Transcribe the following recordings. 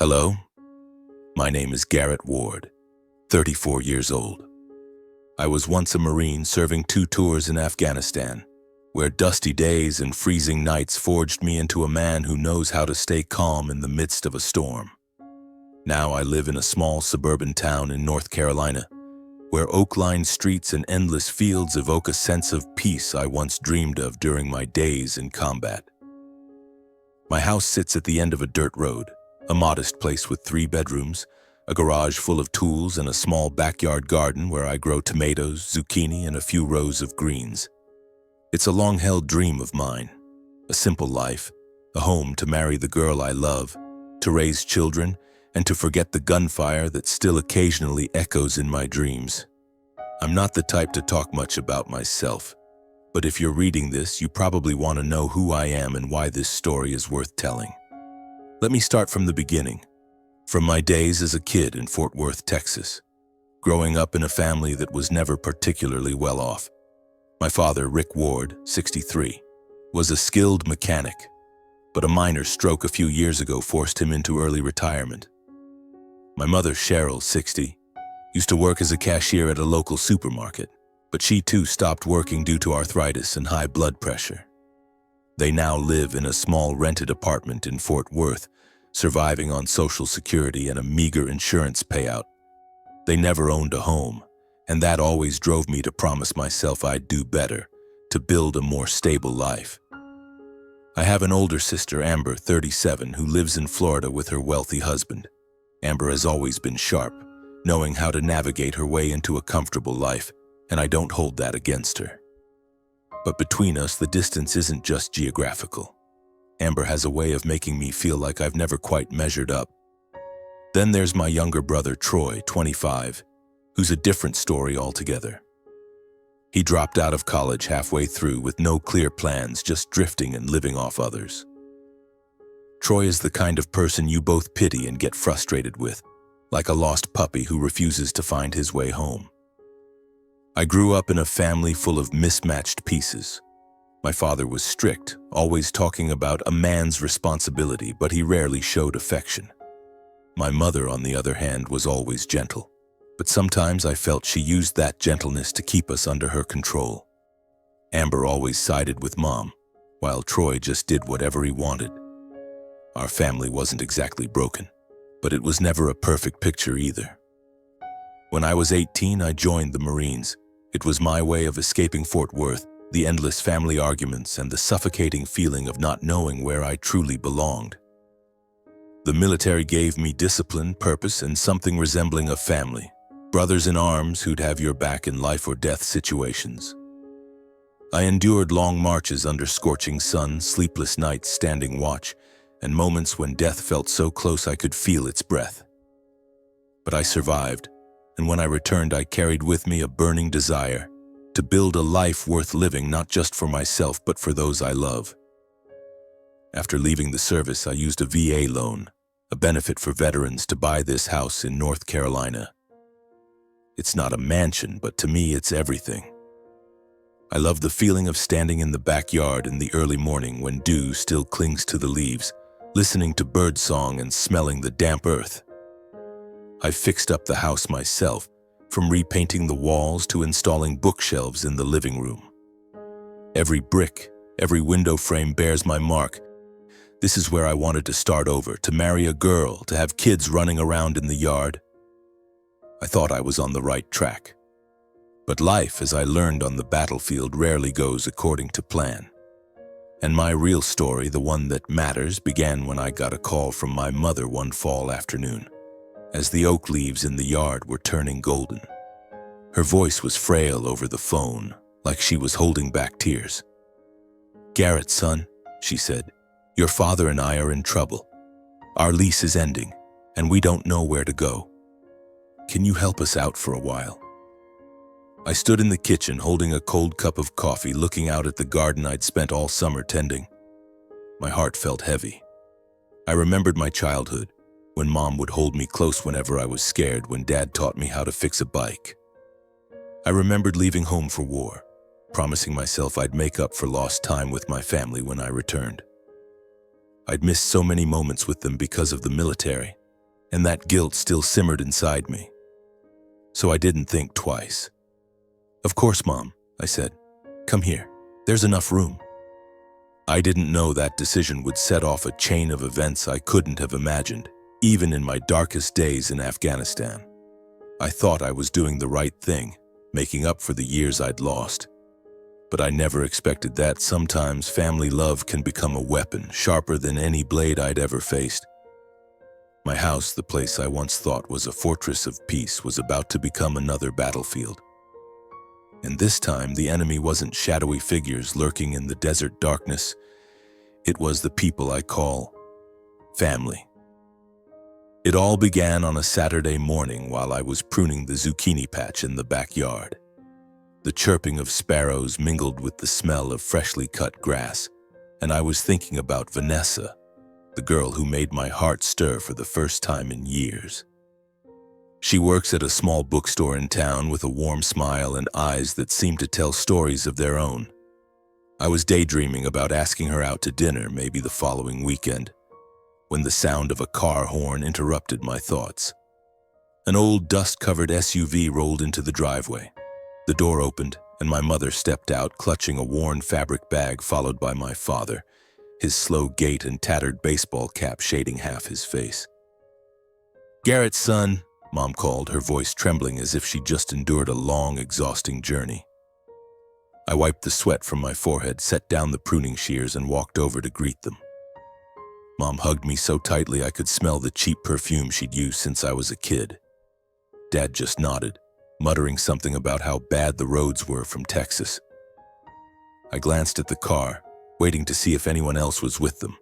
Hello, my name is Garrett Ward, 34 years old. I was once a Marine serving 2 tours in Afghanistan, where dusty days and freezing nights forged me into a man who knows how to stay calm in the midst of a storm. Now I live in a small suburban town in North Carolina, where oak-lined streets and endless fields evoke a sense of peace I once dreamed of during my days in combat. My house sits at the end of a dirt road, a modest place with 3 bedrooms, a garage full of tools, and a small backyard garden where I grow tomatoes, zucchini, and a few rows of greens. It's a long-held dream of mine, a simple life, a home to marry the girl I love, to raise children, and to forget the gunfire that still occasionally echoes in my dreams. I'm not the type to talk much about myself, but if you're reading this, you probably want to know who I am and why this story is worth telling. Let me start from the beginning, from my days as a kid in Fort Worth, Texas, growing up in a family that was never particularly well off. My father, Rick Ward, 63, was a skilled mechanic, but a minor stroke a few years ago forced him into early retirement. My mother, Cheryl, 60, used to work as a cashier at a local supermarket, but she too stopped working due to arthritis and high blood pressure. They now live in a small rented apartment in Fort Worth, surviving on Social Security and a meager insurance payout. They never owned a home, and that always drove me to promise myself I'd do better, to build a more stable life. I have an older sister, Amber, 37, who lives in Florida with her wealthy husband. Amber has always been sharp, knowing how to navigate her way into a comfortable life, and I don't hold that against her. But between us, the distance isn't just geographical. Amber has a way of making me feel like I've never quite measured up. Then there's my younger brother, Troy, 25, who's a different story altogether. He dropped out of college halfway through with no clear plans, just drifting and living off others. Troy is the kind of person you both pity and get frustrated with, like a lost puppy who refuses to find his way home. I grew up in a family full of mismatched pieces. My father was strict, always talking about a man's responsibility, but he rarely showed affection. My mother, on the other hand, was always gentle, but sometimes I felt she used that gentleness to keep us under her control. Amber always sided with Mom, while Troy just did whatever he wanted. Our family wasn't exactly broken, but it was never a perfect picture either. When I was 18, I joined the Marines. It was my way of escaping Fort Worth, the endless family arguments, and the suffocating feeling of not knowing where I truly belonged. The military gave me discipline, purpose, and something resembling a family, brothers in arms who'd have your back in life or death situations. I endured long marches under scorching sun, sleepless nights standing watch, and moments when death felt so close I could feel its breath. But I survived, and when I returned, I carried with me a burning desire to build a life worth living, not just for myself, but for those I love. After leaving the service, I used a VA loan, a benefit for veterans, to buy this house in North Carolina. It's not a mansion, but to me it's everything. I love the feeling of standing in the backyard in the early morning when dew still clings to the leaves, listening to birdsong and smelling the damp earth. I fixed up the house myself, from repainting the walls to installing bookshelves in the living room. Every brick, every window frame bears my mark. This is where I wanted to start over, to marry a girl, to have kids running around in the yard. I thought I was on the right track. But life, as I learned on the battlefield, rarely goes according to plan. And my real story, the one that matters, began when I got a call from my mother one fall afternoon, as the oak leaves in the yard were turning golden. Her voice was frail over the phone, like she was holding back tears. "Garrett, son," she said, "your father and I are in trouble. Our lease is ending, and we don't know where to go. Can you help us out for a while?" I stood in the kitchen holding a cold cup of coffee, looking out at the garden I'd spent all summer tending. My heart felt heavy. I remembered my childhood, when Mom would hold me close whenever I was scared, when Dad taught me how to fix a bike. I remembered leaving home for war, promising myself I'd make up for lost time with my family when I returned. I'd missed so many moments with them because of the military, and that guilt still simmered inside me. So I didn't think twice. "Of course, Mom," I said. "Come here. There's enough room." I didn't know that decision would set off a chain of events I couldn't have imagined, even in my darkest days in Afghanistan. I thought I was doing the right thing, making up for the years I'd lost. But I never expected that sometimes family love can become a weapon sharper than any blade I'd ever faced. My house, the place I once thought was a fortress of peace, was about to become another battlefield. And this time, the enemy wasn't shadowy figures lurking in the desert darkness. It was the people I call family. It all began on a Saturday morning while I was pruning the zucchini patch in the backyard. The chirping of sparrows mingled with the smell of freshly cut grass, and I was thinking about Vanessa, the girl who made my heart stir for the first time in years. She works at a small bookstore in town with a warm smile and eyes that seem to tell stories of their own. I was daydreaming about asking her out to dinner, maybe the following weekend, when the sound of a car horn interrupted my thoughts. An old dust-covered SUV rolled into the driveway. The door opened, and my mother stepped out, clutching a worn fabric bag, followed by my father, his slow gait and tattered baseball cap shading half his face. "Garrett, son," Mom called, her voice trembling as if she just endured a long, exhausting journey. I wiped the sweat from my forehead, set down the pruning shears, and walked over to greet them. Mom hugged me so tightly I could smell the cheap perfume she'd used since I was a kid. Dad just nodded, muttering something about how bad the roads were from Texas. I glanced at the car, waiting to see if anyone else was with them.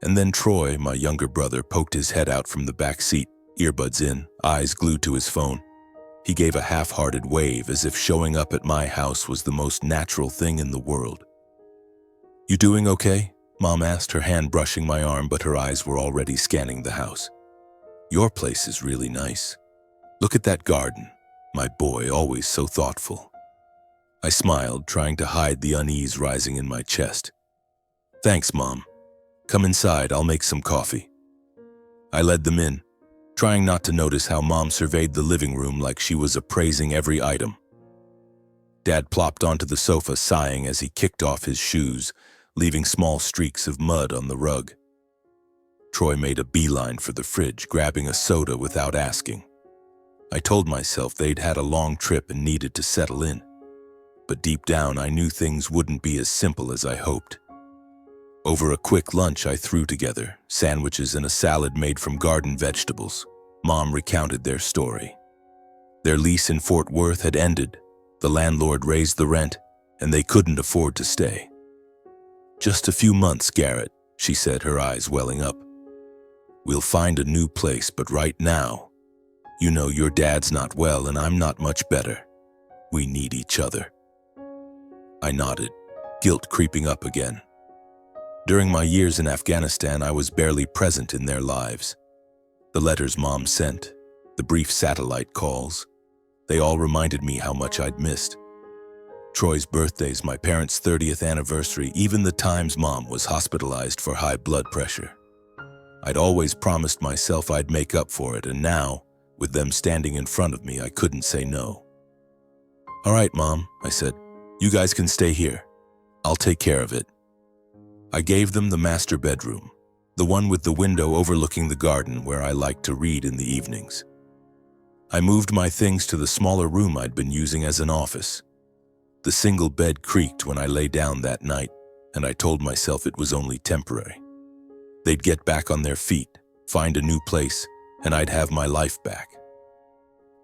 And then Troy, my younger brother, poked his head out from the back seat, earbuds in, eyes glued to his phone. He gave a half-hearted wave as if showing up at my house was the most natural thing in the world. "You doing okay?" Mom asked, her hand brushing my arm, but her eyes were already scanning the house. "Your place is really nice. Look at that garden. My boy, always so thoughtful." I smiled, trying to hide the unease rising in my chest. "Thanks, Mom. Come inside, I'll make some coffee." I led them in, trying not to notice how Mom surveyed the living room like she was appraising every item. Dad plopped onto the sofa, sighing as he kicked off his shoes, leaving small streaks of mud on the rug. Troy made a beeline for the fridge, grabbing a soda without asking. I told myself they'd had a long trip and needed to settle in. But deep down, I knew things wouldn't be as simple as I hoped. Over a quick lunch I threw together, sandwiches and a salad made from garden vegetables, Mom recounted their story. Their lease in Fort Worth had ended, the landlord raised the rent, and they couldn't afford to stay. "Just a few months, Garrett," she said, her eyes welling up. "We'll find a new place, but right now, you know your dad's not well and I'm not much better. We need each other." I nodded, guilt creeping up again. During my years in Afghanistan, I was barely present in their lives. The letters Mom sent, the brief satellite calls, they all reminded me how much I'd missed. Troy's birthdays, my parents' 30th anniversary, even the times Mom was hospitalized for high blood pressure. I'd always promised myself I'd make up for it, and now, with them standing in front of me, I couldn't say no. "All right, Mom," I said. "You guys can stay here. I'll take care of it." I gave them the master bedroom, the one with the window overlooking the garden where I liked to read in the evenings. I moved my things to the smaller room I'd been using as an office. The single bed creaked when I lay down that night, and I told myself it was only temporary. They'd get back on their feet, find a new place, and I'd have my life back.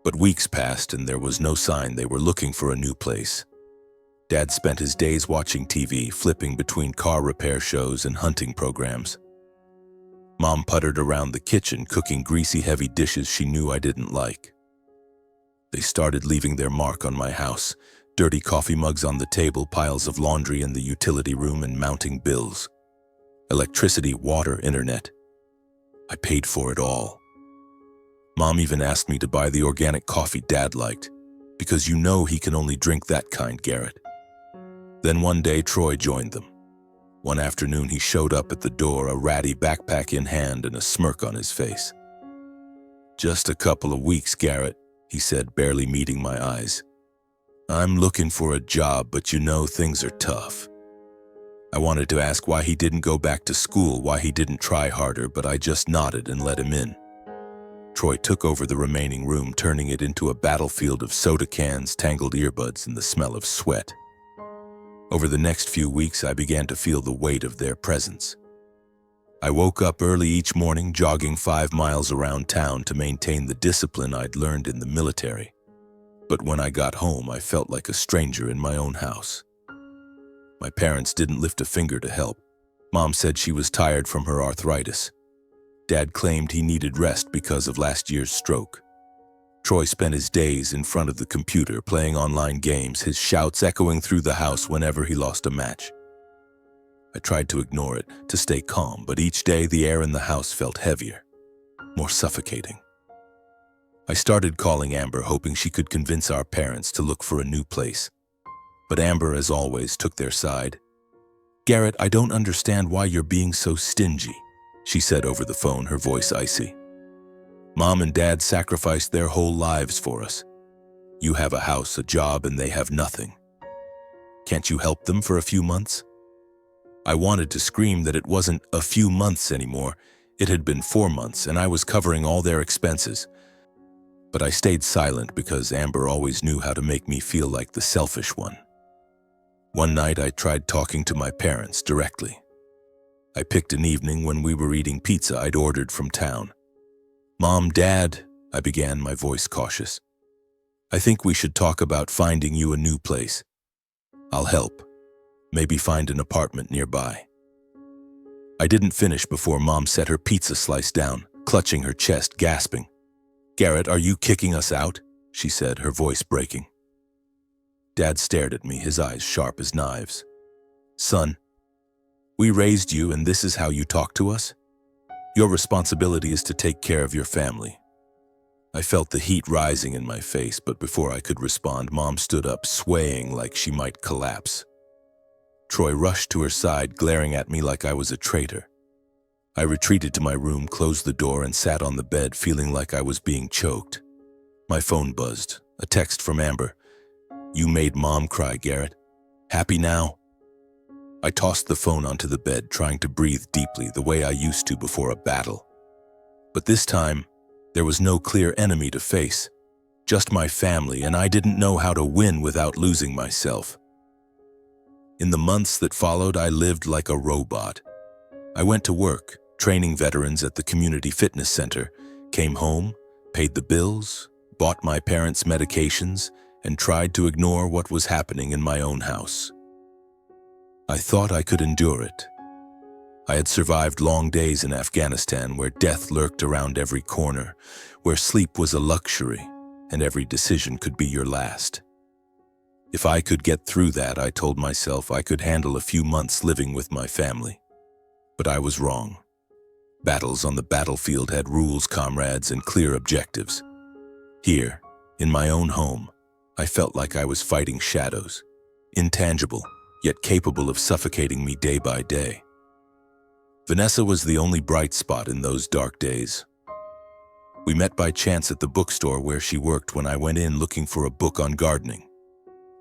But weeks passed and there was no sign they were looking for a new place. Dad spent his days watching TV, flipping between car repair shows and hunting programs. Mom puttered around the kitchen, cooking greasy, heavy dishes she knew I didn't like. They started leaving their mark on my house, dirty coffee mugs on the table, piles of laundry in the utility room, and mounting bills. Electricity, water, internet. I paid for it all. Mom even asked me to buy the organic coffee Dad liked, because you know he can only drink that kind, Garrett. Then one day, Troy joined them. One afternoon, he showed up at the door, a ratty backpack in hand and a smirk on his face. Just a couple of weeks, Garrett, he said, barely meeting my eyes. I'm looking for a job, but you know things are tough. I wanted to ask why he didn't go back to school, why he didn't try harder, but I just nodded and let him in. Troy took over the remaining room, turning it into a battlefield of soda cans, tangled earbuds, and the smell of sweat. Over the next few weeks, I began to feel the weight of their presence. I woke up early each morning, jogging 5 miles around town to maintain the discipline I'd learned in the military. But when I got home, I felt like a stranger in my own house. My parents didn't lift a finger to help. Mom said she was tired from her arthritis. Dad claimed he needed rest because of last year's stroke. Troy spent his days in front of the computer playing online games, his shouts echoing through the house whenever he lost a match. I tried to ignore it, to stay calm, but each day the air in the house felt heavier, more suffocating. I started calling Amber, hoping she could convince our parents to look for a new place. But Amber, as always, took their side. "Garrett, I don't understand why you're being so stingy," she said over the phone, her voice icy. "Mom and Dad sacrificed their whole lives for us. You have a house, a job, and they have nothing. Can't you help them for a few months?" I wanted to scream that it wasn't a few months anymore. It had been 4 months, and I was covering all their expenses. But I stayed silent because Amber always knew how to make me feel like the selfish one. One night, I tried talking to my parents directly. I picked an evening when we were eating pizza I'd ordered from town. "Mom, Dad," I began, my voice cautious. "I think we should talk about finding you a new place. I'll help. Maybe find an apartment nearby." I didn't finish before Mom set her pizza slice down, clutching her chest, gasping. "Garrett, are you kicking us out?" she said, her voice breaking. Dad stared at me, his eyes sharp as knives. "Son, we raised you and this is how you talk to us? Your responsibility is to take care of your family." I felt the heat rising in my face, but before I could respond, Mom stood up, swaying like she might collapse. Troy rushed to her side, glaring at me like I was a traitor. I retreated to my room, closed the door, and sat on the bed, feeling like I was being choked. My phone buzzed. A text from Amber. "You made Mom cry, Garrett. Happy now?" I tossed the phone onto the bed, trying to breathe deeply, the way I used to before a battle. But this time, there was no clear enemy to face. Just my family, and I didn't know how to win without losing myself. In the months that followed, I lived like a robot. I went to work, training veterans at the community fitness center, came home, paid the bills, bought my parents' medications, and tried to ignore what was happening in my own house. I thought I could endure it. I had survived long days in Afghanistan where death lurked around every corner, where sleep was a luxury, and every decision could be your last. If I could get through that, I told myself I could handle a few months living with my family. But I was wrong. Battles on the battlefield had rules, comrades, and clear objectives. Here, in my own home, I felt like I was fighting shadows, intangible, yet capable of suffocating me day by day. Vanessa was the only bright spot in those dark days. We met by chance at the bookstore where she worked when I went in looking for a book on gardening.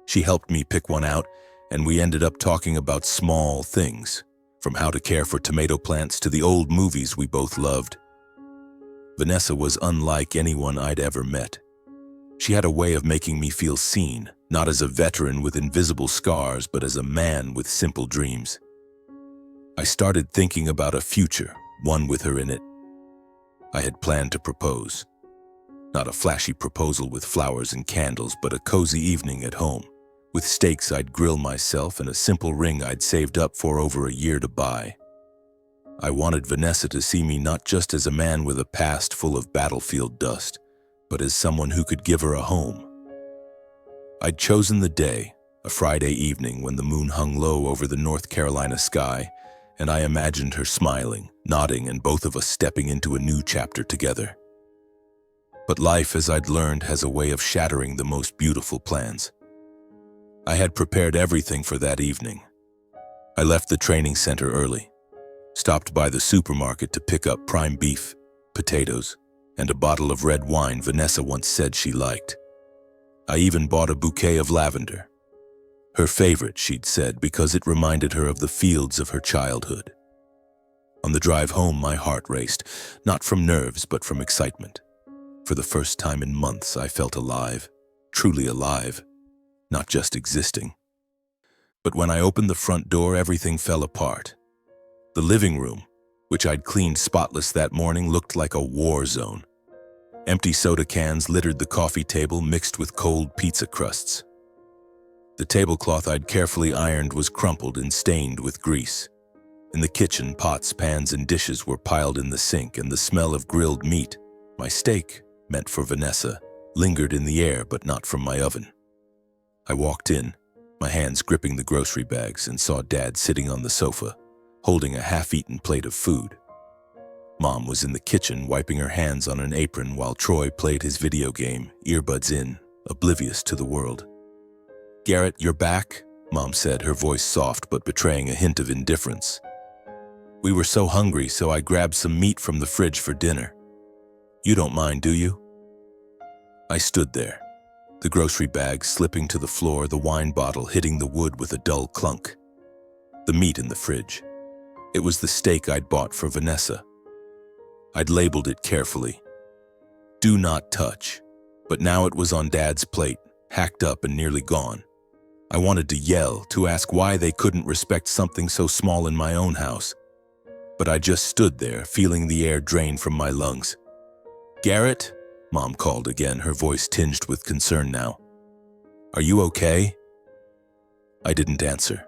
She helped me pick one out, and we ended up talking about small things, from how to care for tomato plants to the old movies we both loved. Vanessa was unlike anyone I'd ever met. She had a way of making me feel seen, not as a veteran with invisible scars, but as a man with simple dreams. I started thinking about a future, one with her in it. I had planned to propose. Not a flashy proposal with flowers and candles, but a cozy evening at home, with steaks I'd grill myself and a simple ring I'd saved up for over a year to buy. I wanted Vanessa to see me not just as a man with a past full of battlefield dust, but as someone who could give her a home. I'd chosen the day, a Friday evening when the moon hung low over the North Carolina sky, and I imagined her smiling, nodding, and both of us stepping into a new chapter together. But life, as I'd learned, has a way of shattering the most beautiful plans. I had prepared everything for that evening. I left the training center early, stopped by the supermarket to pick up prime beef, potatoes, and a bottle of red wine Vanessa once said she liked. I even bought a bouquet of lavender. Her favorite, she'd said, because it reminded her of the fields of her childhood. On the drive home, my heart raced, not from nerves, but from excitement. For the first time in months, I felt alive, truly alive, not just existing. But when I opened the front door, everything fell apart. The living room, which I'd cleaned spotless that morning, looked like a war zone. Empty soda cans littered the coffee table, mixed with cold pizza crusts. The tablecloth I'd carefully ironed was crumpled and stained with grease. In the kitchen, pots, pans, and dishes were piled in the sink, and the smell of grilled meat, my steak, meant for Vanessa, lingered in the air but not from my oven. I walked in, my hands gripping the grocery bags, and saw Dad sitting on the sofa, holding a half-eaten plate of food. Mom was in the kitchen, wiping her hands on an apron while Troy played his video game, earbuds in, oblivious to the world. "Garrett, you're back?" Mom said, her voice soft but betraying a hint of indifference. "We were so hungry, so I grabbed some meat from the fridge for dinner. You don't mind, do you?" I stood there, the grocery bag slipping to the floor, the wine bottle hitting the wood with a dull clunk. The meat in the fridge. It was the steak I'd bought for Vanessa. I'd labeled it carefully. "Do not touch," but now it was on Dad's plate, hacked up and nearly gone. I wanted to yell, to ask why they couldn't respect something so small in my own house. But I just stood there, feeling the air drain from my lungs. "Garrett?" Mom called again, her voice tinged with concern now. "Are you okay?" I didn't answer.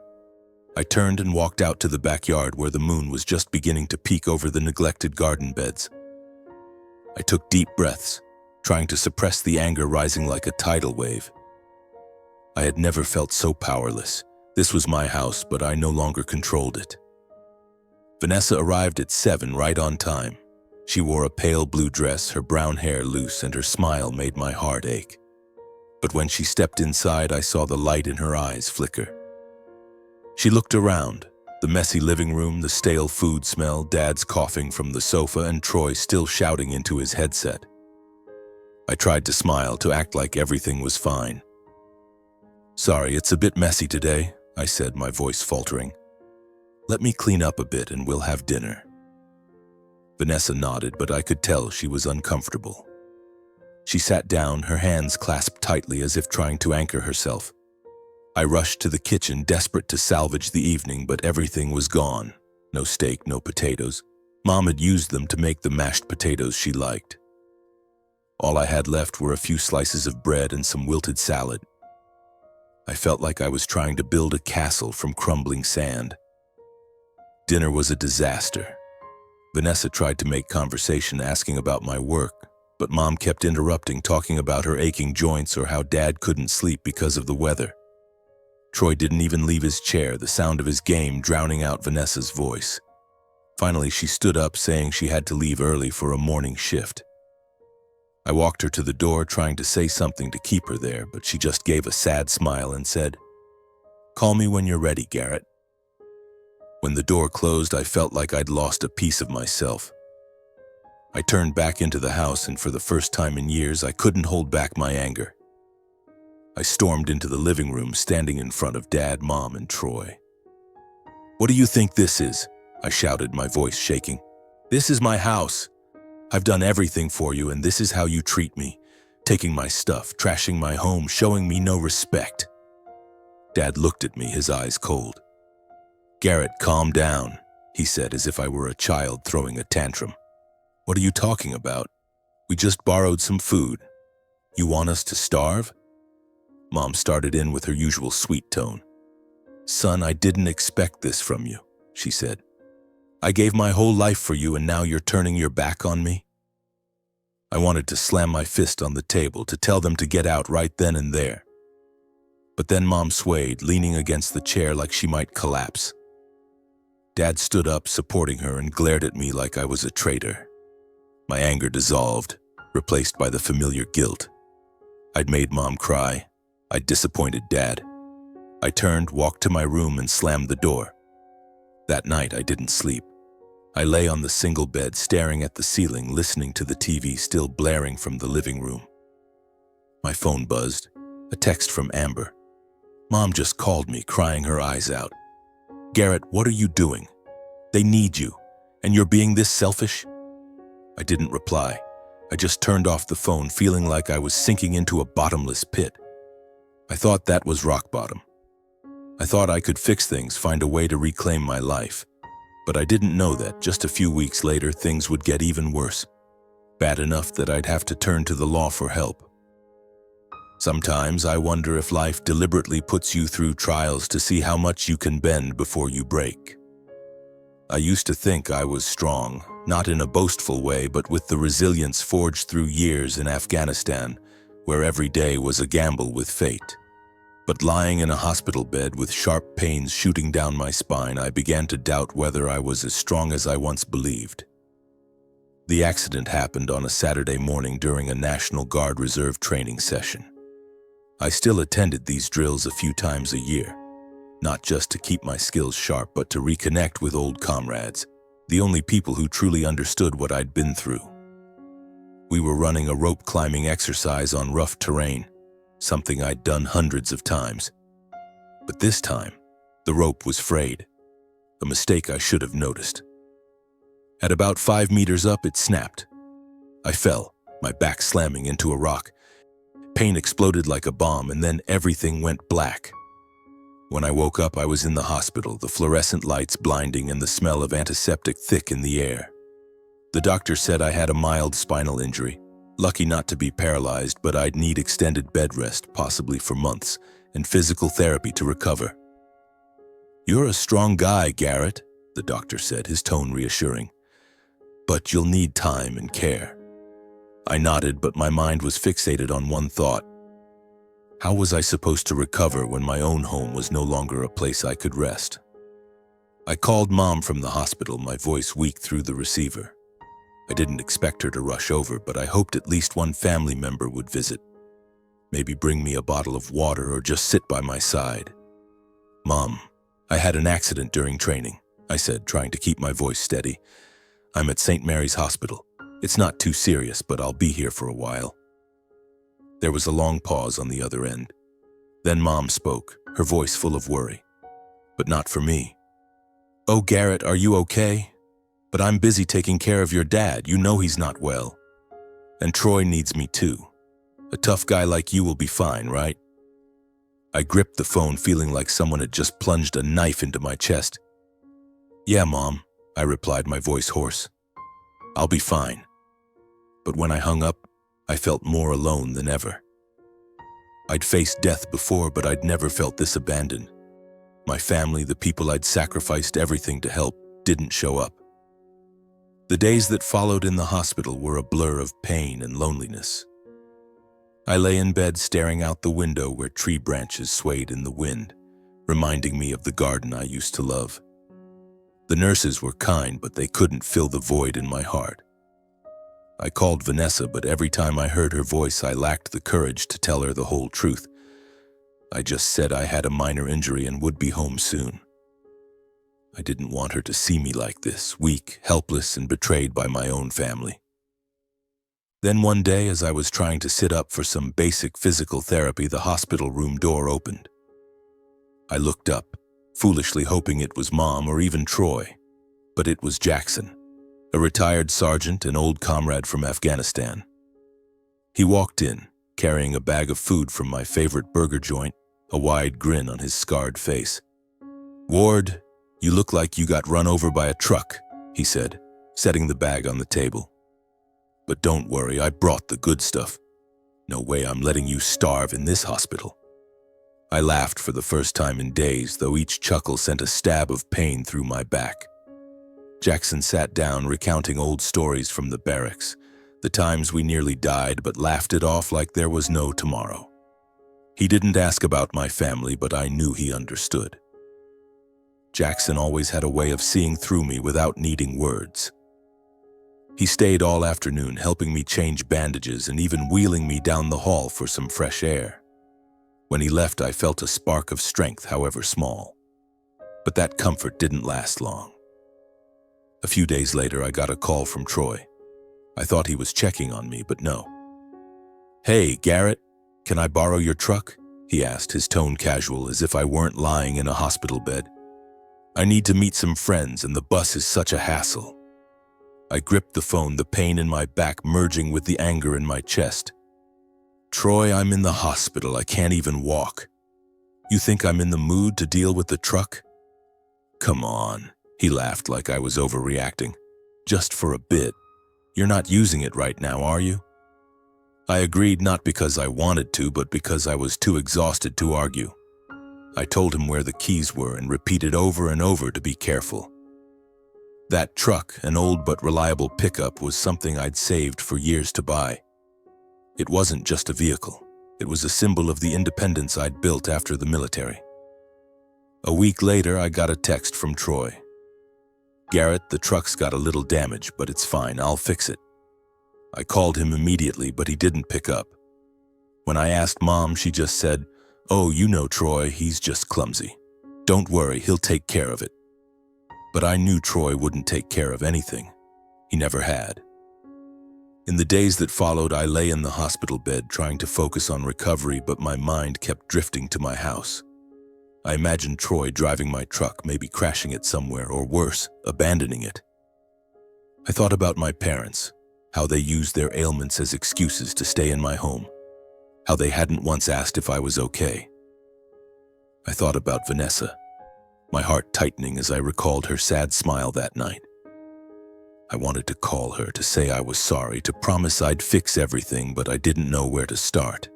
I turned and walked out to the backyard where the moon was just beginning to peek over the neglected garden beds. I took deep breaths, trying to suppress the anger rising like a tidal wave. I had never felt so powerless. This was my house, but I no longer controlled it. Vanessa arrived at 7, right on time. She wore a pale blue dress, her brown hair loose, and her smile made my heart ache. But when she stepped inside, I saw the light in her eyes flicker. She looked around, the messy living room, the stale food smell, Dad's coughing from the sofa, and Troy still shouting into his headset. I tried to smile, to act like everything was fine. "Sorry, it's a bit messy today," I said, my voice faltering. "Let me clean up a bit and we'll have dinner." Vanessa nodded, but I could tell she was uncomfortable. She sat down, her hands clasped tightly as if trying to anchor herself. I rushed to the kitchen, desperate to salvage the evening, but everything was gone. No steak, no potatoes. Mom had used them to make the mashed potatoes she liked. All I had left were a few slices of bread and some wilted salad. I felt like I was trying to build a castle from crumbling sand. Dinner was a disaster. Vanessa tried to make conversation, asking about my work, but Mom kept interrupting, talking about her aching joints or how Dad couldn't sleep because of the weather. Troy didn't even leave his chair, the sound of his game drowning out Vanessa's voice. Finally, she stood up, saying she had to leave early for a morning shift. I walked her to the door, trying to say something to keep her there, but she just gave a sad smile and said, "Call me when you're ready, Garrett." When the door closed, I felt like I'd lost a piece of myself. I turned back into the house, and for the first time in years, I couldn't hold back my anger. I stormed into the living room, standing in front of Dad, Mom, and Troy. "What do you think this is?" I shouted, my voice shaking. "This is my house. I've done everything for you, and this is how you treat me, taking my stuff, trashing my home, showing me no respect." Dad looked at me, his eyes cold. "Garrett, calm down," he said, as if I were a child throwing a tantrum. "What are you talking about? We just borrowed some food. You want us to starve?" Mom started in with her usual sweet tone. "Son, I didn't expect this from you," she said. "I gave my whole life for you, and now you're turning your back on me?" I wanted to slam my fist on the table, to tell them to get out right then and there. But then Mom swayed, leaning against the chair like she might collapse. Dad stood up, supporting her, and glared at me like I was a traitor. My anger dissolved, replaced by the familiar guilt. I'd made Mom cry. I'd disappointed Dad. I turned, walked to my room, and slammed the door. That night, I didn't sleep. I lay on the single bed, staring at the ceiling, listening to the TV still blaring from the living room. My phone buzzed, a text from Amber. Mom just called me, crying her eyes out. Garrett, what are you doing? They need you, and you're being this selfish? I didn't reply. I just turned off the phone, feeling like I was sinking into a bottomless pit. I thought that was rock bottom. I thought I could fix things, find a way to reclaim my life. But I didn't know that just a few weeks later, things would get even worse. Bad enough that I'd have to turn to the law for help. Sometimes I wonder if life deliberately puts you through trials to see how much you can bend before you break. I used to think I was strong, not in a boastful way, but with the resilience forged through years in Afghanistan, where every day was a gamble with fate. But lying in a hospital bed with sharp pains shooting down my spine, I began to doubt whether I was as strong as I once believed. The accident happened on a Saturday morning during a National Guard Reserve training session. I still attended these drills a few times a year, not just to keep my skills sharp, but to reconnect with old comrades, the only people who truly understood what I'd been through. We were running a rope climbing exercise on rough terrain, something I'd done hundreds of times. But this time, the rope was frayed, a mistake I should have noticed. At about 5 meters up, it snapped. I fell, my back slamming into a rock. Pain exploded like a bomb, and then everything went black. When I woke up, I was in the hospital, the fluorescent lights blinding and the smell of antiseptic thick in the air. The doctor said I had a mild spinal injury. Lucky not to be paralyzed, but I'd need extended bed rest, possibly for months, and physical therapy to recover. You're a strong guy, Garrett, the doctor said, his tone reassuring. But you'll need time and care. I nodded, but my mind was fixated on one thought. How was I supposed to recover when my own home was no longer a place I could rest? I called Mom from the hospital, my voice weak through the receiver. I didn't expect her to rush over, but I hoped at least one family member would visit. Maybe bring me a bottle of water or just sit by my side. Mom, I had an accident during training, I said, trying to keep my voice steady. I'm at St. Mary's Hospital. It's not too serious, but I'll be here for a while. There was a long pause on the other end. Then Mom spoke, her voice full of worry. But not for me. Oh, Garrett, are you okay? But I'm busy taking care of your dad. You know he's not well. And Troy needs me too. A tough guy like you will be fine, right? I gripped the phone, feeling like someone had just plunged a knife into my chest. Yeah, Mom, I replied, my voice hoarse. I'll be fine. But when I hung up, I felt more alone than ever. I'd faced death before, but I'd never felt this abandoned. My family, the people I'd sacrificed everything to help, didn't show up. The days that followed in the hospital were a blur of pain and loneliness. I lay in bed staring out the window where tree branches swayed in the wind, reminding me of the garden I used to love. The nurses were kind, but they couldn't fill the void in my heart. I called Vanessa, but every time I heard her voice, I lacked the courage to tell her the whole truth. I just said I had a minor injury and would be home soon. I didn't want her to see me like this, weak, helpless, and betrayed by my own family. Then one day, as I was trying to sit up for some basic physical therapy, the hospital room door opened. I looked up, foolishly hoping it was Mom or even Troy, but it was Jackson, a retired sergeant, an old comrade from Afghanistan. He walked in, carrying a bag of food from my favorite burger joint, a wide grin on his scarred face. Ward, you look like you got run over by a truck, he said, setting the bag on the table. But don't worry, I brought the good stuff. No way I'm letting you starve in this hospital. I laughed for the first time in days, though each chuckle sent a stab of pain through my back. Jackson sat down, recounting old stories from the barracks, the times we nearly died but laughed it off like there was no tomorrow. He didn't ask about my family, but I knew he understood. Jackson always had a way of seeing through me without needing words. He stayed all afternoon, helping me change bandages and even wheeling me down the hall for some fresh air. When he left, I felt a spark of strength, however small. But that comfort didn't last long. A few days later, I got a call from Troy. I thought he was checking on me, but no. "Hey, Garrett, can I borrow your truck?" he asked, his tone casual, as if I weren't lying in a hospital bed. "I need to meet some friends, and the bus is such a hassle." I gripped the phone, the pain in my back merging with the anger in my chest. "Troy, I'm in the hospital. I can't even walk. You think I'm in the mood to deal with the truck?" "Come on," he laughed like I was overreacting. "Just for a bit. You're not using it right now, are you?" I agreed, not because I wanted to, but because I was too exhausted to argue. I told him where the keys were and repeated over and over to be careful. That truck, an old but reliable pickup, was something I'd saved for years to buy. It wasn't just a vehicle. It was a symbol of the independence I'd built after the military. A week later, I got a text from Troy. "Garrett, the truck's got a little damage, but it's fine. I'll fix it." I called him immediately, but he didn't pick up. When I asked Mom, she just said, "Oh, you know Troy, he's just clumsy. Don't worry, he'll take care of it." But I knew Troy wouldn't take care of anything. He never had. In the days that followed, I lay in the hospital bed trying to focus on recovery, but my mind kept drifting to my house. I imagined Troy driving my truck, maybe crashing it somewhere, or worse, abandoning it. I thought about my parents, how they used their ailments as excuses to stay in my home, how they hadn't once asked if I was okay. I thought about Vanessa, my heart tightening as I recalled her sad smile that night. I wanted to call her, to say I was sorry, to promise I'd fix everything, but I didn't know where to start.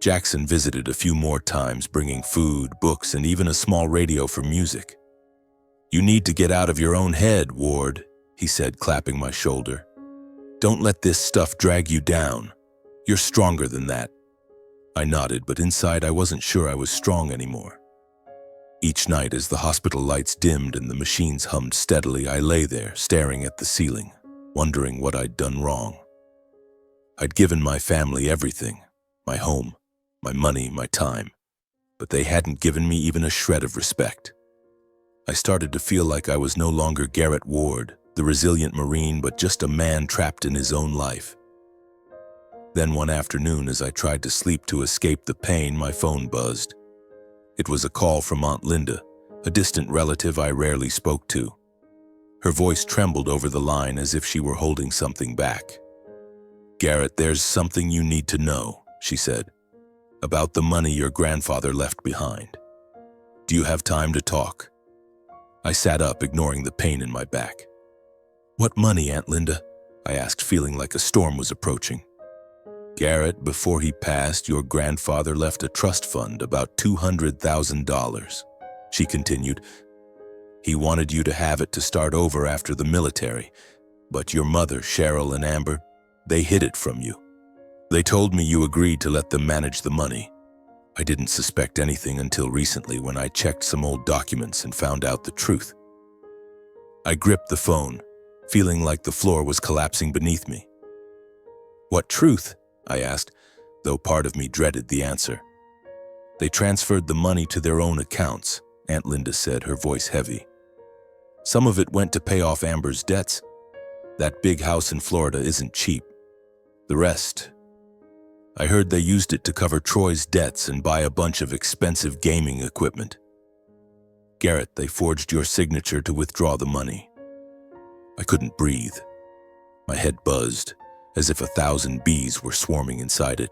Jackson visited a few more times, bringing food, books, and even a small radio for music. "You need to get out of your own head, Ward," he said, clapping my shoulder. "Don't let this stuff drag you down. You're stronger than that." I nodded, but inside I wasn't sure I was strong anymore. Each night, as the hospital lights dimmed and the machines hummed steadily, I lay there, staring at the ceiling, wondering what I'd done wrong. I'd given my family everything, my home, my money, my time, but they hadn't given me even a shred of respect. I started to feel like I was no longer Garrett Ward, the resilient Marine, but just a man trapped in his own life. Then one afternoon, as I tried to sleep to escape the pain, my phone buzzed. It was a call from Aunt Linda, a distant relative I rarely spoke to. Her voice trembled over the line as if she were holding something back. "Garrett, there's something you need to know," she said, "about the money your grandfather left behind. Do you have time to talk?" I sat up, ignoring the pain in my back. "What money, Aunt Linda?" I asked, feeling like a storm was approaching. "Garrett, before he passed, your grandfather left a trust fund, about $200,000, she continued. "He wanted you to have it to start over after the military, but your mother, Cheryl, and Amber, they hid it from you. They told me you agreed to let them manage the money. I didn't suspect anything until recently, when I checked some old documents and found out the truth." I gripped the phone, feeling like the floor was collapsing beneath me. "What truth?" I asked, though part of me dreaded the answer. "They transferred the money to their own accounts," Aunt Linda said, her voice heavy. "Some of it went to pay off Amber's debts. That big house in Florida isn't cheap. The rest, I heard they used it to cover Troy's debts and buy a bunch of expensive gaming equipment. Garrett, they forged your signature to withdraw the money." I couldn't breathe. My head buzzed, as if 1,000 bees were swarming inside it.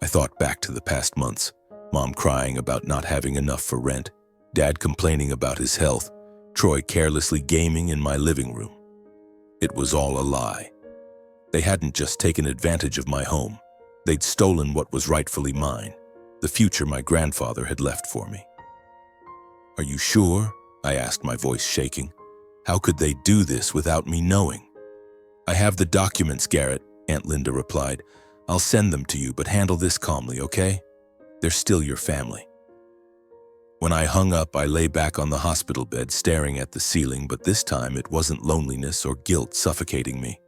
I thought back to the past months, Mom crying about not having enough for rent, Dad complaining about his health, Troy carelessly gaming in my living room. It was all a lie. They hadn't just taken advantage of my home. They'd stolen what was rightfully mine, the future my grandfather had left for me. "Are you sure?" I asked, my voice shaking. "How could they do this without me knowing?" "I have the documents, Garrett," Aunt Linda replied. "I'll send them to you, but handle this calmly, okay? They're still your family." When I hung up, I lay back on the hospital bed, staring at the ceiling, but this time it wasn't loneliness or guilt suffocating me.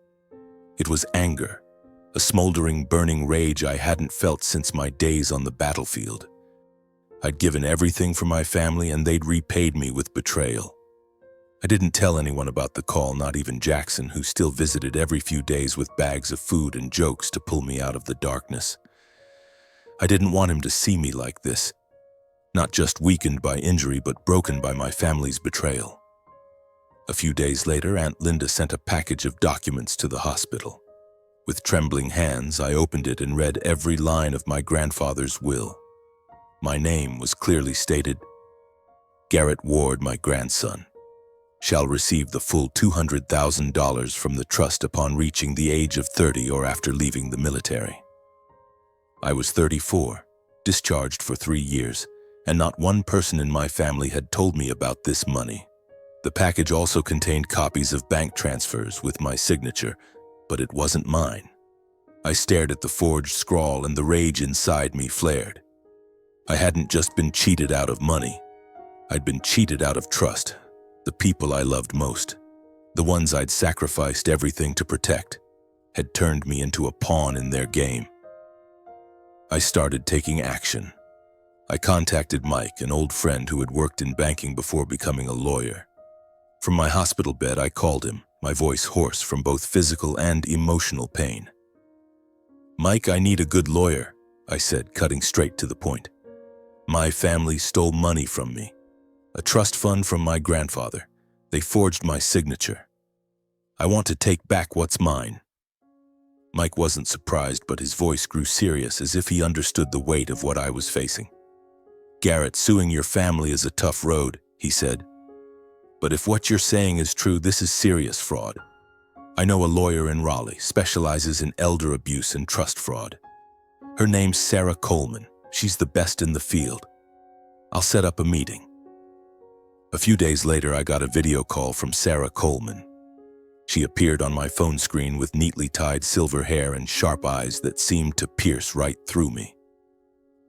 It was anger, a smoldering, burning rage I hadn't felt since my days on the battlefield. I'd given everything for my family, and they'd repaid me with betrayal. I didn't tell anyone about the call, not even Jackson, who still visited every few days with bags of food and jokes to pull me out of the darkness. I didn't want him to see me like this, not just weakened by injury, but broken by my family's betrayal. A few days later, Aunt Linda sent a package of documents to the hospital. With trembling hands, I opened it and read every line of my grandfather's will. My name was clearly stated: Garrett Ward, my grandson, shall receive the full $200,000 from the trust upon reaching the age of 30 or after leaving the military. I was 34, discharged for 3 years, and not one person in my family had told me about this money. The package also contained copies of bank transfers with my signature, but it wasn't mine. I stared at the forged scrawl and the rage inside me flared. I hadn't just been cheated out of money. I'd been cheated out of trust. The people I loved most, the ones I'd sacrificed everything to protect, had turned me into a pawn in their game. I started taking action. I contacted Mike, an old friend who had worked in banking before becoming a lawyer. From my hospital bed, I called him, my voice hoarse from both physical and emotional pain. "Mike, I need a good lawyer," I said, cutting straight to the point. "My family stole money from me. A trust fund from my grandfather. They forged my signature. I want to take back what's mine." Mike wasn't surprised, but his voice grew serious, as if he understood the weight of what I was facing. "Garrett, suing your family is a tough road," he said. "But if what you're saying is true, this is serious fraud. I know a lawyer in Raleigh, specializes in elder abuse and trust fraud. Her name's Sarah Coleman. She's the best in the field. I'll set up a meeting." A few days later, I got a video call from Sarah Coleman. She appeared on my phone screen with neatly tied silver hair and sharp eyes that seemed to pierce right through me.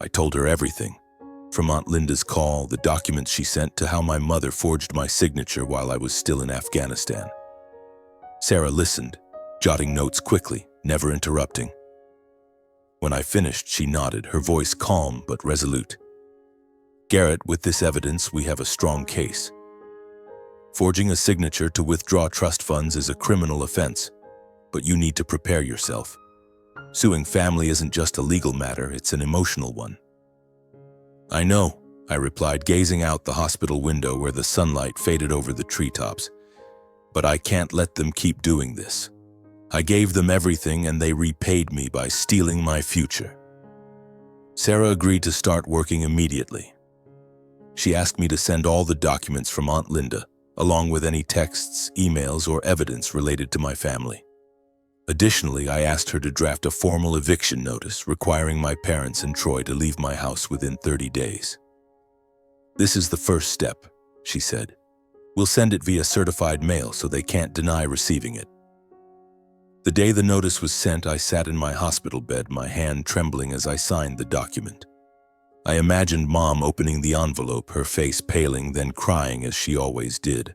I told her everything, from Aunt Linda's call, the documents she sent, to how my mother forged my signature while I was still in Afghanistan. Sarah listened, jotting notes quickly, never interrupting. When I finished, she nodded, her voice calm but resolute. "Garrett, with this evidence, we have a strong case. Forging a signature to withdraw trust funds is a criminal offense, but you need to prepare yourself. Suing family isn't just a legal matter, it's an emotional one." "I know," I replied, gazing out the hospital window where the sunlight faded over the treetops. "But I can't let them keep doing this. I gave them everything and they repaid me by stealing my future." Sarah agreed to start working immediately. She asked me to send all the documents from Aunt Linda, along with any texts, emails, or evidence related to my family. Additionally, I asked her to draft a formal eviction notice requiring my parents and Troy to leave my house within 30 days. "This is the first step," she said. "We'll send it via certified mail so they can't deny receiving it." The day the notice was sent, I sat in my hospital bed, my hand trembling as I signed the document. I imagined Mom opening the envelope, her face paling, then crying as she always did.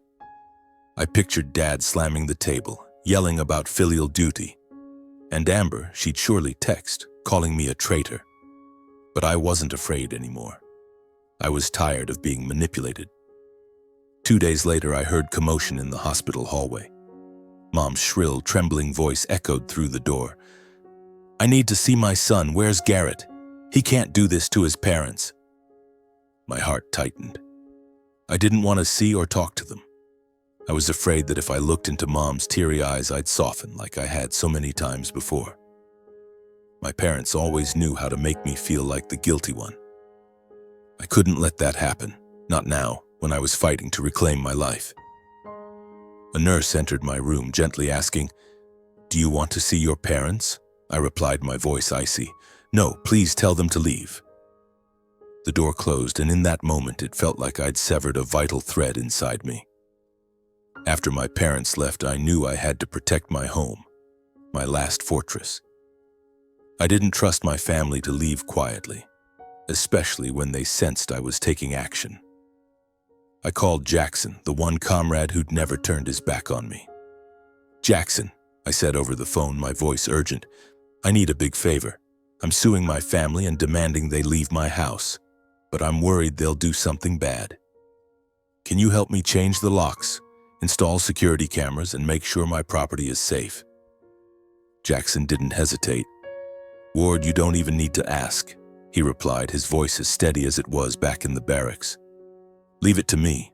I pictured Dad slamming the table, yelling about filial duty. And Amber, she'd surely text, calling me a traitor. But I wasn't afraid anymore. I was tired of being manipulated. 2 days later, I heard commotion in the hospital hallway. Mom's shrill, trembling voice echoed through the door. "I need to see my son. Where's Garrett? He can't do this to his parents." My heart tightened. I didn't want to see or talk to them. I was afraid that if I looked into Mom's teary eyes, I'd soften like I had so many times before. My parents always knew how to make me feel like the guilty one. I couldn't let that happen, not now, when I was fighting to reclaim my life. A nurse entered my room, gently asking, "Do you want to see your parents?" I replied, my voice icy. "No, please tell them to leave." The door closed, and in that moment it felt like I'd severed a vital thread inside me. After my parents left, I knew I had to protect my home, my last fortress. I didn't trust my family to leave quietly, especially when they sensed I was taking action. I called Jackson, the one comrade who'd never turned his back on me. "Jackson," I said over the phone, my voice urgent, "I need a big favor. I'm suing my family and demanding they leave my house, but I'm worried they'll do something bad. Can you help me change the locks? Install security cameras and make sure my property is safe. Jackson didn't hesitate. Ward, you don't even need to ask, he replied, his voice as steady as it was back in the barracks. Leave it to me.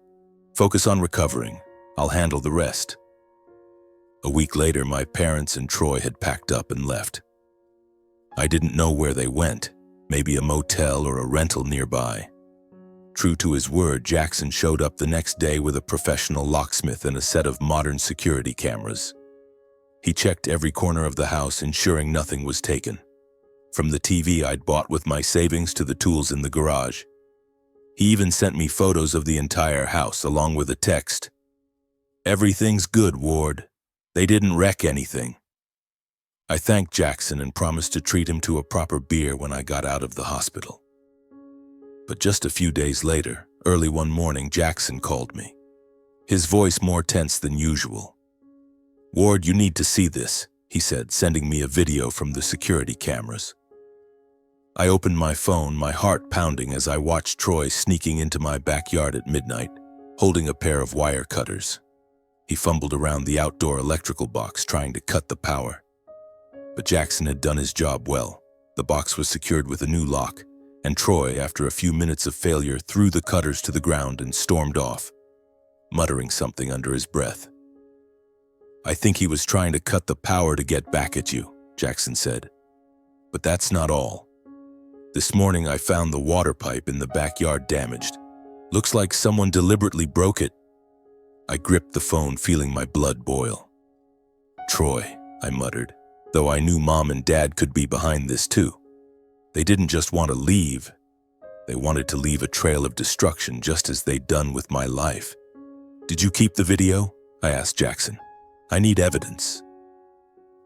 Focus on recovering. I'll handle the rest. A week later, my parents and Troy had packed up and left. I didn't know where they went, maybe a motel or a rental nearby. True to his word, Jackson showed up the next day with a professional locksmith and a set of modern security cameras. He checked every corner of the house, ensuring nothing was taken. From the TV I'd bought with my savings to the tools in the garage. He even sent me photos of the entire house, along with a text. Everything's good, Ward. They didn't wreck anything. I thanked Jackson and promised to treat him to a proper beer when I got out of the hospital. But just a few days later, early one morning, Jackson called me. His voice more tense than usual. Ward, you need to see this, he said, sending me a video from the security cameras. I opened my phone, my heart pounding as I watched Troy sneaking into my backyard at midnight, holding a pair of wire cutters. He fumbled around the outdoor electrical box trying to cut the power. But Jackson had done his job well. The box was secured with a new lock, and Troy, after a few minutes of failure, threw the cutters to the ground and stormed off, muttering something under his breath. I think he was trying to cut the power to get back at you, Jackson said. But that's not all. This morning I found the water pipe in the backyard damaged. Looks like someone deliberately broke it. I gripped the phone, feeling my blood boil. Troy, I muttered, though I knew Mom and Dad could be behind this too. They didn't just want to leave. They wanted to leave a trail of destruction, just as they'd done with my life. Did you keep the video? I asked Jackson. I need evidence.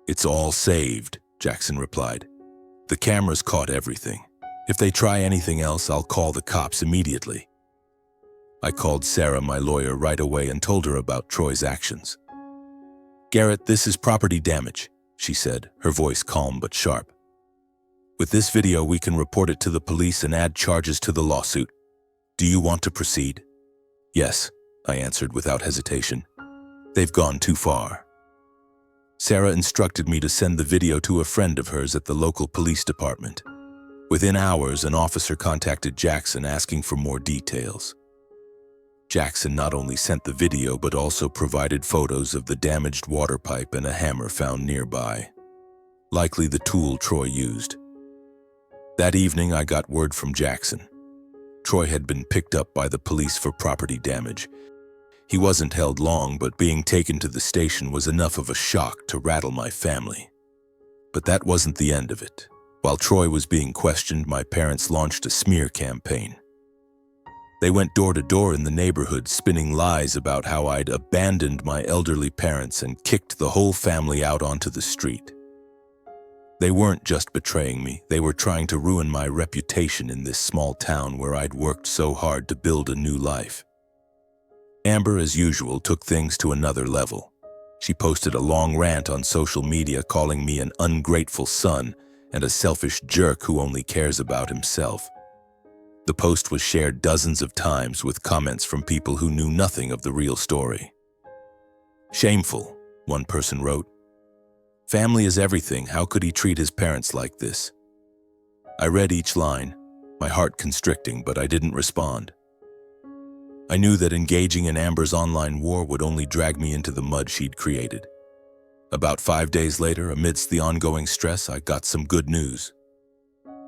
It's all saved, Jackson replied. The cameras caught everything. If they try anything else, I'll call the cops immediately. I called Sarah, my lawyer, right away and told her about Troy's actions. Garrett, this is property damage, she said, her voice calm but sharp. With this video, we can report it to the police and add charges to the lawsuit. Do you want to proceed? Yes, I answered without hesitation. They've gone too far. Sarah instructed me to send the video to a friend of hers at the local police department. Within hours, an officer contacted Jackson asking for more details. Jackson not only sent the video but also provided photos of the damaged water pipe and a hammer found nearby, likely the tool Troy used. That evening, I got word from Jackson. Troy had been picked up by the police for property damage. He wasn't held long, but being taken to the station was enough of a shock to rattle my family. But that wasn't the end of it. While Troy was being questioned, my parents launched a smear campaign. They went door to door in the neighborhood, spinning lies about how I'd abandoned my elderly parents and kicked the whole family out onto the street. They weren't just betraying me, they were trying to ruin my reputation in this small town where I'd worked so hard to build a new life. Amber, as usual, took things to another level. She posted a long rant on social media calling me an ungrateful son and a selfish jerk who only cares about himself. The post was shared dozens of times with comments from people who knew nothing of the real story. Shameful, one person wrote. Family is everything. How could he treat his parents like this? I read each line, my heart constricting, but I didn't respond. I knew that engaging in Amber's online war would only drag me into the mud she'd created. About 5 days later, amidst the ongoing stress, I got some good news.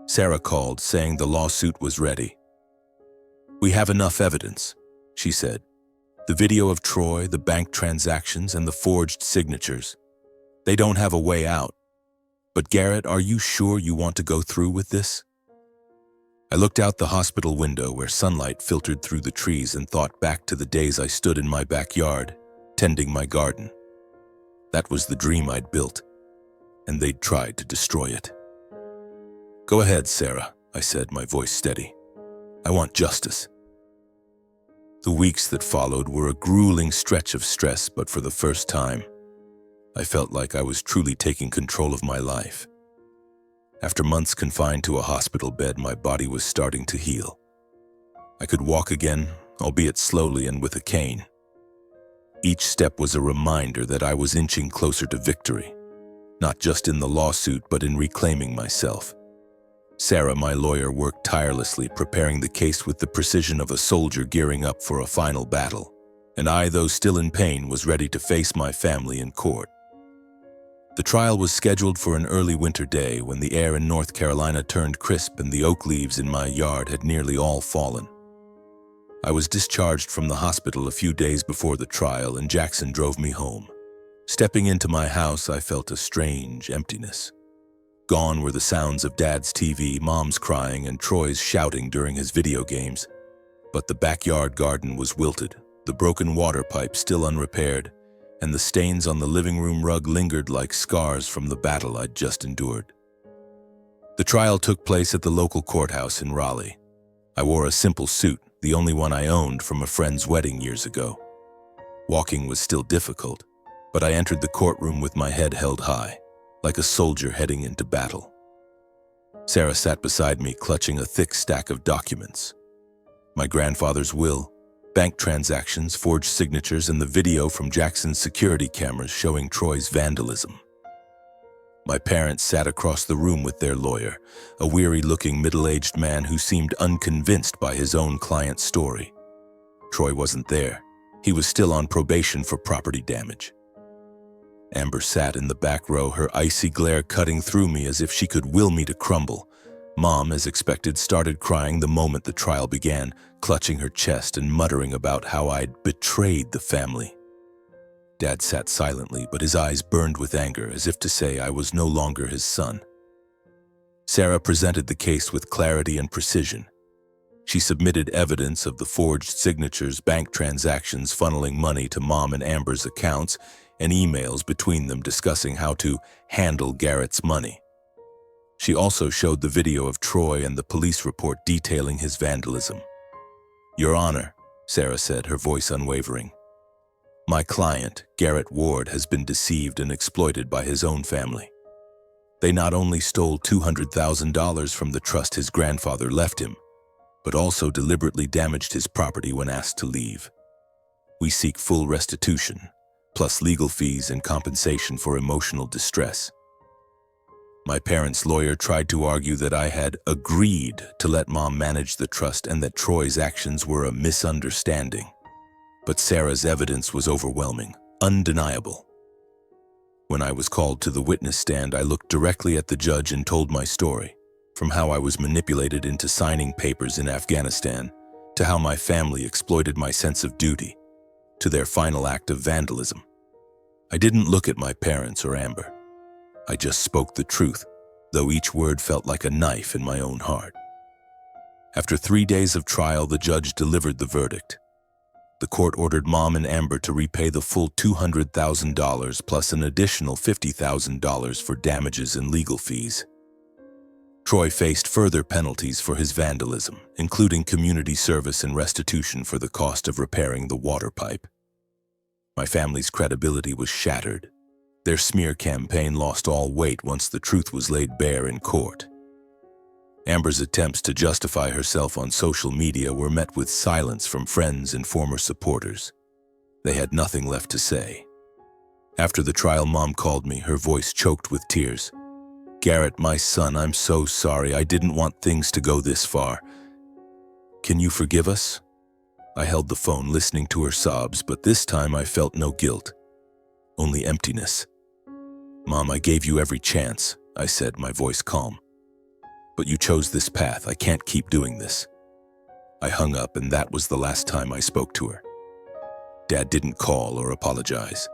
Sarah called, saying the lawsuit was ready. We have enough evidence, she said. The video of Troy, the bank transactions, and the forged signatures. They don't have a way out. But Garrett, are you sure you want to go through with this? I looked out the hospital window where sunlight filtered through the trees and thought back to the days I stood in my backyard, tending my garden. That was the dream I'd built, and they'd tried to destroy it. Go ahead, Sarah, I said, my voice steady. I want justice. The weeks that followed were a grueling stretch of stress, but for the first time, I felt like I was truly taking control of my life. After months confined to a hospital bed, my body was starting to heal. I could walk again, albeit slowly and with a cane. Each step was a reminder that I was inching closer to victory, not just in the lawsuit but in reclaiming myself. Sarah, my lawyer, worked tirelessly, preparing the case with the precision of a soldier gearing up for a final battle. And I, though still in pain, was ready to face my family in court. The trial was scheduled for an early winter day when the air in North Carolina turned crisp and the oak leaves in my yard had nearly all fallen. I was discharged from the hospital a few days before the trial, and Jackson drove me home. Stepping into my house, I felt a strange emptiness. Gone were the sounds of Dad's TV, Mom's crying, and Troy's shouting during his video games. But the backyard garden was wilted, the broken water pipe still unrepaired, and the stains on the living room rug lingered like scars from the battle I'd just endured. The trial took place at the local courthouse in Raleigh. I wore a simple suit, the only one I owned from a friend's wedding years ago. Walking was still difficult, but I entered the courtroom with my head held high, like a soldier heading into battle. Sarah sat beside me, clutching a thick stack of documents. My grandfather's will, bank transactions, forged signatures, and the video from Jackson's security cameras showing Troy's vandalism. My parents sat across the room with their lawyer, a weary-looking middle-aged man who seemed unconvinced by his own client's story. Troy wasn't there. He was still on probation for property damage. Amber sat in the back row, her icy glare cutting through me as if she could will me to crumble. Mom, as expected, started crying the moment the trial began, clutching her chest and muttering about how I'd betrayed the family. Dad sat silently, but his eyes burned with anger, as if to say I was no longer his son. Sarah presented the case with clarity and precision. She submitted evidence of the forged signatures, bank transactions funneling money to Mom and Amber's accounts, and emails between them discussing how to handle Garrett's money. She also showed the video of Troy and the police report detailing his vandalism. "Your Honor," Sarah said, her voice unwavering, "my client, Garrett Ward, has been deceived and exploited by his own family. They not only stole $200,000 from the trust his grandfather left him, but also deliberately damaged his property when asked to leave. We seek full restitution, plus legal fees and compensation for emotional distress." My parents' lawyer tried to argue that I had agreed to let Mom manage the trust and that Troy's actions were a misunderstanding. But Sarah's evidence was overwhelming, undeniable. When I was called to the witness stand, I looked directly at the judge and told my story, from how I was manipulated into signing papers in Afghanistan, to how my family exploited my sense of duty, to their final act of vandalism. I didn't look at my parents or Amber. I just spoke the truth, though each word felt like a knife in my own heart. After 3 days of trial, the judge delivered the verdict. The court ordered Mom and Amber to repay the full $200,000 plus an additional $50,000 for damages and legal fees. Troy faced further penalties for his vandalism, including community service and restitution for the cost of repairing the water pipe. My family's credibility was shattered. Their smear campaign lost all weight once the truth was laid bare in court. Amber's attempts to justify herself on social media were met with silence from friends and former supporters. They had nothing left to say. After the trial, Mom called me, her voice choked with tears. "Garrett, my son, I'm so sorry. I didn't want things to go this far. Can you forgive us?" I held the phone, listening to her sobs, but this time I felt no guilt, only emptiness. "Mom, I gave you every chance," I said, my voice calm. "But you chose this path. I can't keep doing this." I hung up, and that was the last time I spoke to her. Dad didn't call or apologize.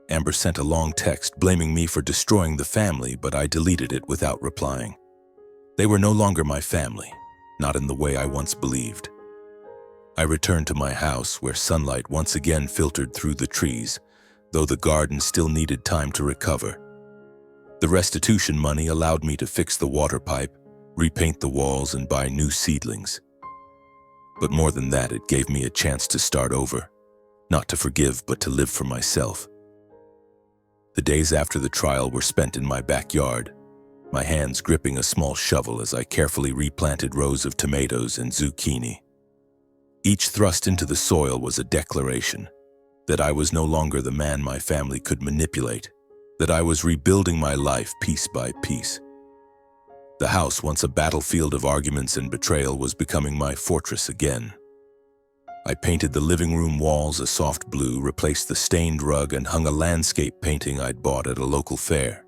Amber sent a long text blaming me for destroying the family, but I deleted it without replying. They were no longer my family, not in the way I once believed. I returned to my house, where sunlight once again filtered through the trees, though the garden still needed time to recover. The restitution money allowed me to fix the water pipe, repaint the walls, and buy new seedlings. But more than that, it gave me a chance to start over, not to forgive, but to live for myself. The days after the trial were spent in my backyard, my hands gripping a small shovel as I carefully replanted rows of tomatoes and zucchini. Each thrust into the soil was a declaration. that I was no longer the man my family could manipulate, that I was rebuilding my life piece by piece. The house, once a battlefield of arguments and betrayal, was becoming my fortress again. I painted the living room walls a soft blue, replaced the stained rug, and hung a landscape painting I'd bought at a local fair.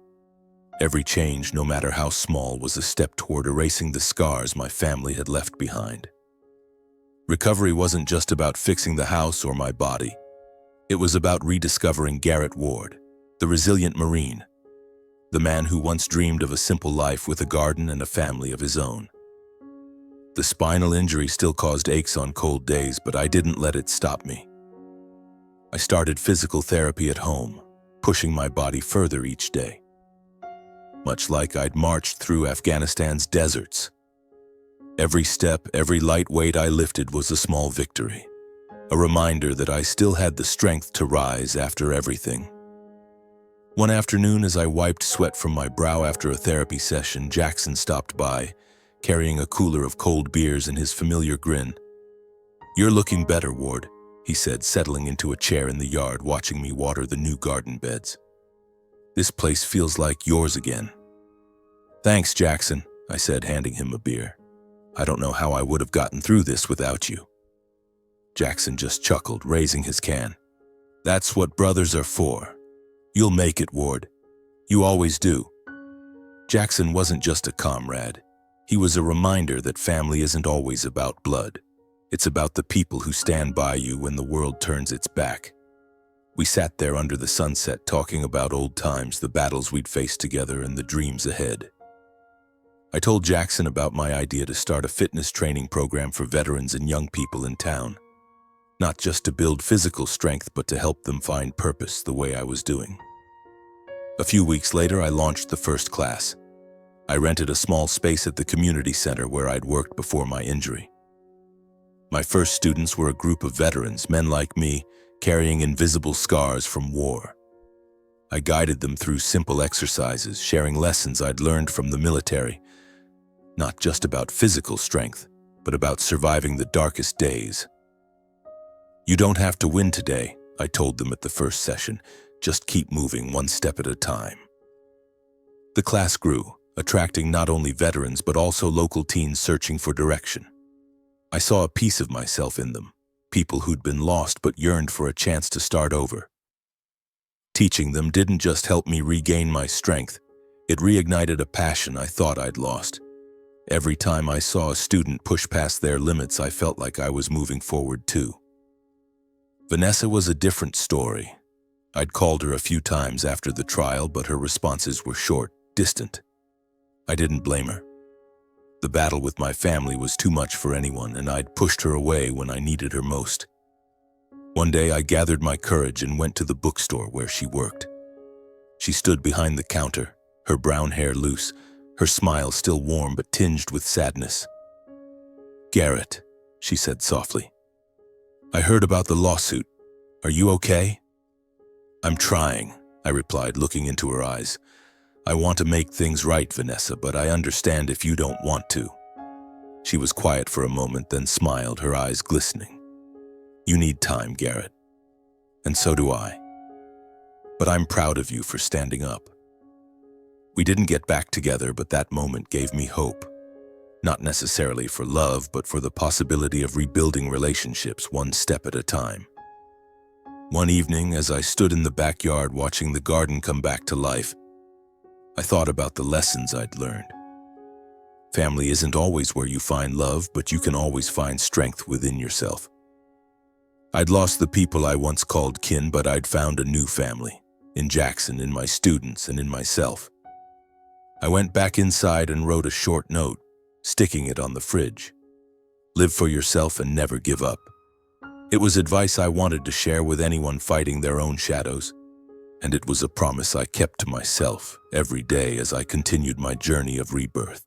Every change, no matter how small, was a step toward erasing the scars my family had left behind. Recovery wasn't just about fixing the house or my body. It was about rediscovering Garrett Ward, the resilient Marine, the man who once dreamed of a simple life with a garden and a family of his own. The spinal injury still caused aches on cold days, but I didn't let it stop me. I started physical therapy at home, pushing my body further each day. Much like I'd marched through Afghanistan's deserts. Every step, every light weight I lifted was a small victory, a reminder that I still had the strength to rise after everything. One afternoon, as I wiped sweat from my brow after a therapy session, Jackson stopped by, carrying a cooler of cold beers and his familiar grin. "You're looking better, Ward," he said, settling into a chair in the yard, watching me water the new garden beds. "This place feels like yours again." "Thanks, Jackson," I said, handing him a beer. "I don't know how I would have gotten through this without you." Jackson just chuckled, raising his can. "That's what brothers are for. You'll make it, Ward. You always do." Jackson wasn't just a comrade. He was a reminder that family isn't always about blood. It's about the people who stand by you when the world turns its back. We sat there under the sunset talking about old times, the battles we'd faced together, and the dreams ahead. I told Jackson about my idea to start a fitness training program for veterans and young people in town. Not just to build physical strength, but to help them find purpose the way I was doing. A few weeks later, I launched the first class. I rented a small space at the community center where I'd worked before my injury. My first students were a group of veterans, men like me, carrying invisible scars from war. I guided them through simple exercises, sharing lessons I'd learned from the military, not just about physical strength, but about surviving the darkest days. "You don't have to win today," I told them at the first session. "Just keep moving one step at a time." The class grew, attracting not only veterans but also local teens searching for direction. I saw a piece of myself in them, people who'd been lost but yearned for a chance to start over. Teaching them didn't just help me regain my strength, it reignited a passion I thought I'd lost. Every time I saw a student push past their limits, I felt like I was moving forward too. Vanessa was a different story. I'd called her a few times after the trial, but her responses were short, distant. I didn't blame her. The battle with my family was too much for anyone, and I'd pushed her away when I needed her most. One day I gathered my courage and went to the bookstore where she worked. She stood behind the counter, her brown hair loose, her smile still warm but tinged with sadness. "Garrett," she said softly. "I heard about the lawsuit. Are you okay?" "I'm trying," I replied, looking into her eyes. "I want to make things right, Vanessa, but I understand if you don't want to." She was quiet for a moment, then smiled, her eyes glistening. "You need time, Garrett. And so do I. But I'm proud of you for standing up." We didn't get back together, but that moment gave me hope. Not necessarily for love, but for the possibility of rebuilding relationships one step at a time. One evening, as I stood in the backyard watching the garden come back to life, I thought about the lessons I'd learned. Family isn't always where you find love, but you can always find strength within yourself. I'd lost the people I once called kin, but I'd found a new family, in Jackson, in my students, and in myself. I went back inside and wrote a short note, sticking it on the fridge. "Live for yourself and never give up." It was advice I wanted to share with anyone fighting their own shadows, and it was a promise I kept to myself every day as I continued my journey of rebirth.